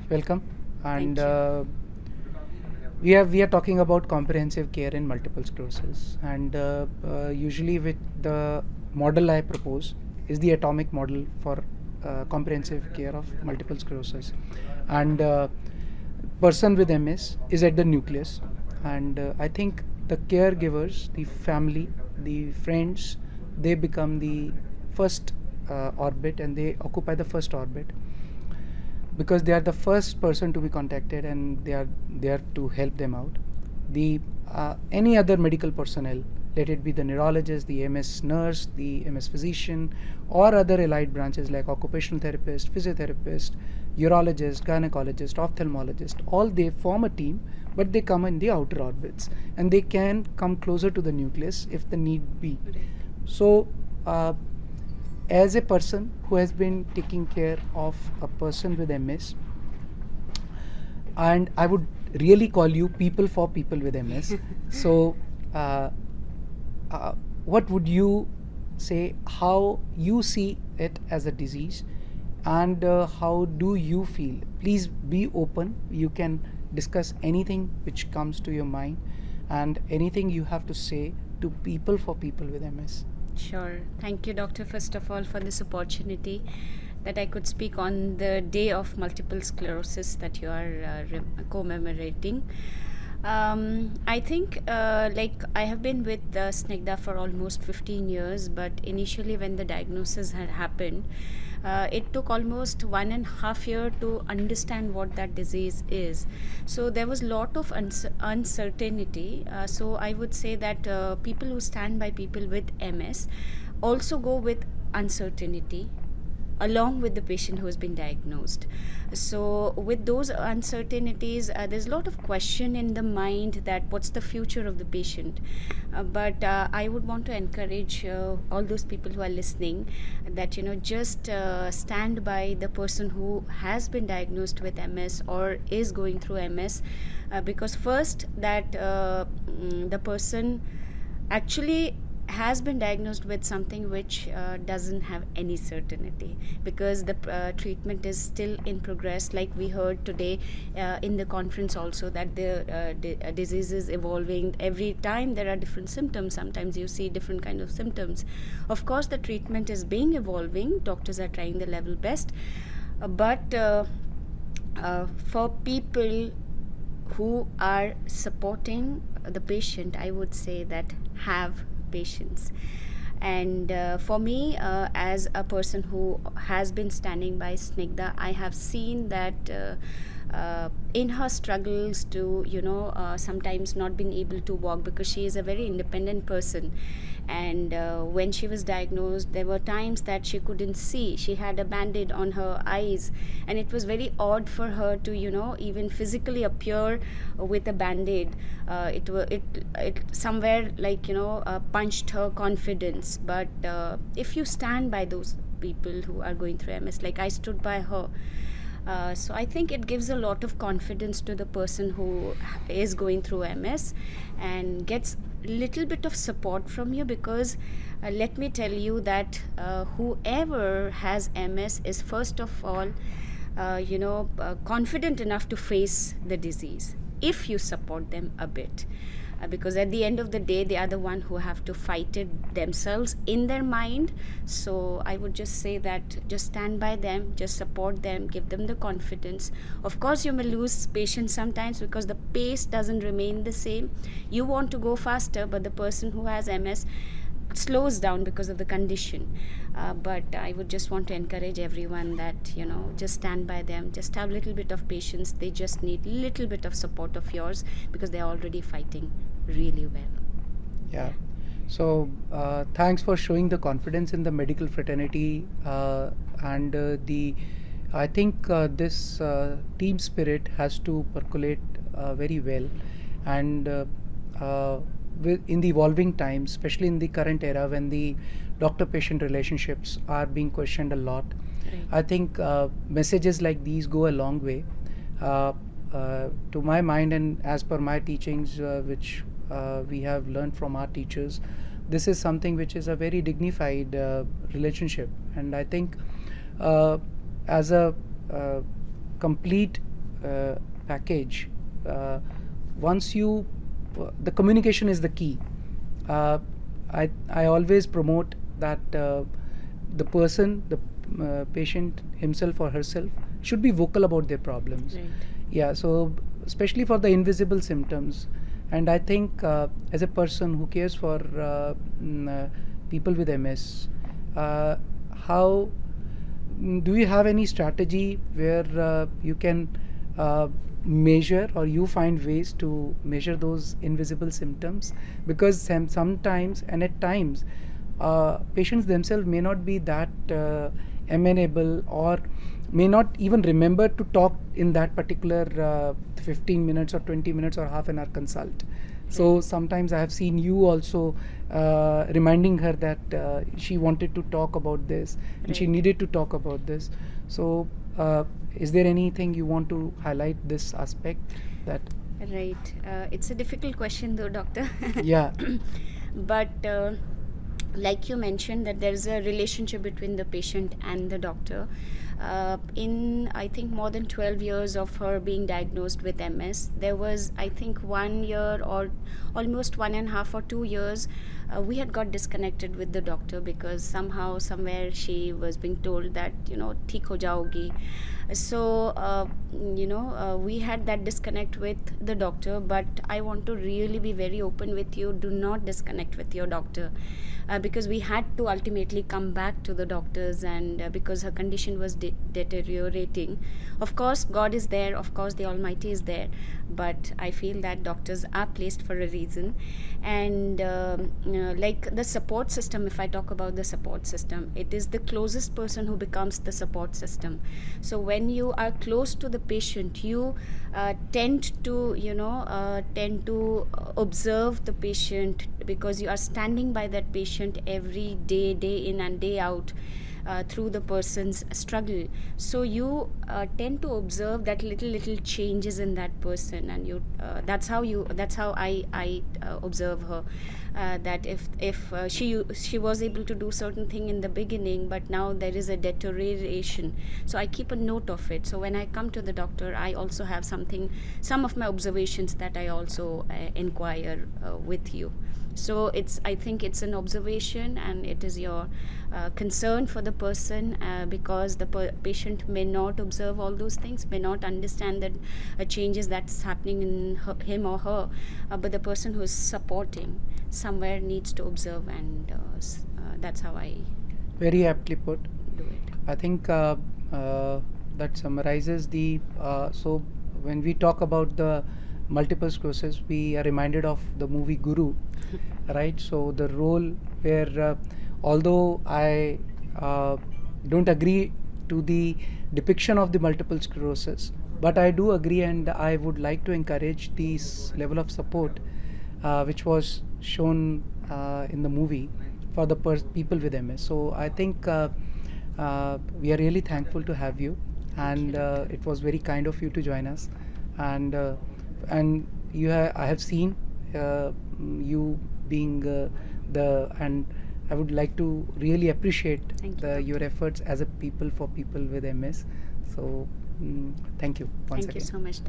welcome. And Thank you. we are talking about comprehensive care in multiple sclerosis. And usually, with the model I propose is the atomic model for comprehensive care of multiple sclerosis. And person with MS is at the nucleus. And I think the caregivers, the family, the friends, they become the first orbit, and they occupy the first orbit because they are the first person to be contacted, and they are there to help them out. The any other medical personnel, let it be the neurologist, the MS nurse, the MS physician, or other allied branches like occupational therapist, physiotherapist, urologist, gynecologist, ophthalmologist, all they form a team, but they come in the outer orbits, and they can come closer to the nucleus if the need be. So as a person who has been taking care of a person with MS, and I would really call you people for people with MS. So, uh, what would you say how you see it as a disease, and how do you feel? Please be open. You can discuss anything which comes to your mind, and anything you have to say to people for people with MS. Sure. Thank you, Doctor, first of all, for this opportunity that I could speak on the day of multiple sclerosis that you are commemorating. I think, like, I have been with Snigdha for almost 15 years, but initially, when the diagnosis had happened, it took almost 1.5 years to understand what that disease is. So there was a lot of uncertainty. So I would say that people who stand by people with MS also go with uncertainty along with the patient who has been diagnosed. So with those uncertainties, there's a lot of question in the mind that what's the future of the patient. But I would want to encourage all those people who are listening that just stand by the person who has been diagnosed with MS or is going through MS, because first that the person actually has been diagnosed with something which doesn't have any certainty, because the treatment is still in progress. Like we heard today in the conference also, that the disease is evolving every time. There are different symptoms. Sometimes you see different kind of symptoms. Of course, the treatment is being evolving. Doctors are trying the level best, but for people who are supporting the patient, I would say that have patience. And for me, as a person who has been standing by Snigdha, I have seen that in her struggles to sometimes not being able to walk, because she is a very independent person. And when she was diagnosed, there were times that she couldn't see. She had a band-aid on her eyes, and it was very odd for her to even physically appear with a band-aid. It somewhere like punched her confidence. But if you stand by those people who are going through MS, like I stood by her, so I think it gives a lot of confidence to the person who is going through MS and gets little bit of support from you. Because let me tell you that whoever has MS is first of all confident enough to face the disease if you support them a bit. Because at the end of the day, they are the one who have to fight it themselves in their mind. So I would just say that just stand by them, just support them, give them the confidence. Of course, you may lose patience sometimes because the pace doesn't remain the same. You want to go faster, but the person who has MS slows down because of the condition. But I would just want to encourage everyone that just stand by them, just have a little bit of patience. They just need little bit of support of yours, because they're already fighting really well. Yeah. So thanks for showing the confidence in the medical fraternity, and the I think this team spirit has to percolate very well, and in the evolving times, especially in the current era when the doctor-patient relationships are being questioned a lot. Right. I think messages like these go a long way. To my mind, and as per my teachings, which we have learned from our teachers, this is something which is a very dignified relationship. And I think as a complete package, once you the communication is the key. uh, I always promote that the person, the patient himself or herself should be vocal about their problems. Right. Yeah, so especially for the invisible symptoms. And I think as a person who cares for people with MS, how do you have any strategy where you can measure, or you find ways to measure those invisible symptoms? Because sometimes and at times patients themselves may not be that amenable, or may not even remember to talk in that particular 15 minutes or 20 minutes or half an hour consult. So sometimes I have seen you also reminding her that she wanted to talk about this and she Right. needed to talk about this. So is there anything you want to highlight this aspect that? Right. It's a difficult question, though, doctor. Yeah. But like you mentioned, that there is a relationship between the patient and the doctor. In, I think, more than 12 years of her being diagnosed with MS, there was, I think, 1 year or almost 1.5 or 2 years we had got disconnected with the doctor, because somehow, somewhere, she was being told that, theek ho jaogi. So we had that disconnect with the doctor. But I want to really be very open with you: do not disconnect with your doctor, because we had to ultimately come back to the doctors, and because her condition was deteriorating. Of course, God is there, of course the Almighty is there, but I feel that doctors are placed for a reason. And like the support system, if I talk about the support system, it is the closest person who becomes the support system. So when you are close to the patient, you tend to observe the patient, because you are standing by that patient every day, day in and day out, through the person's struggle. So you tend to observe that little changes in that person, and that's how I observe her. That if she was able to do certain thing in the beginning, but now there is a deterioration, so I keep a note of it. So when I come to the doctor, I also have some of my observations that I also inquire with you. So I think it's an observation, and it is your concern for the person, because the patient may not observe all those things, may not understand that changes that's happening in him or her, but the person who is supporting somewhere needs to observe, and that's how I Very aptly put. do it. I think that summarizes the. So when we talk about the multiple sclerosis, we are reminded of the movie Guru, right? So the role where, although I don't agree to the depiction of the multiple sclerosis, but I do agree, and I would like to encourage this level of support which was shown in the movie for the people with MS. So I think we are really thankful to have you, and it was very kind of you to join us. And I have seen you being and I would like to really appreciate Thank you, your efforts as a people for people with MS. So thank you once Thank you again. so much.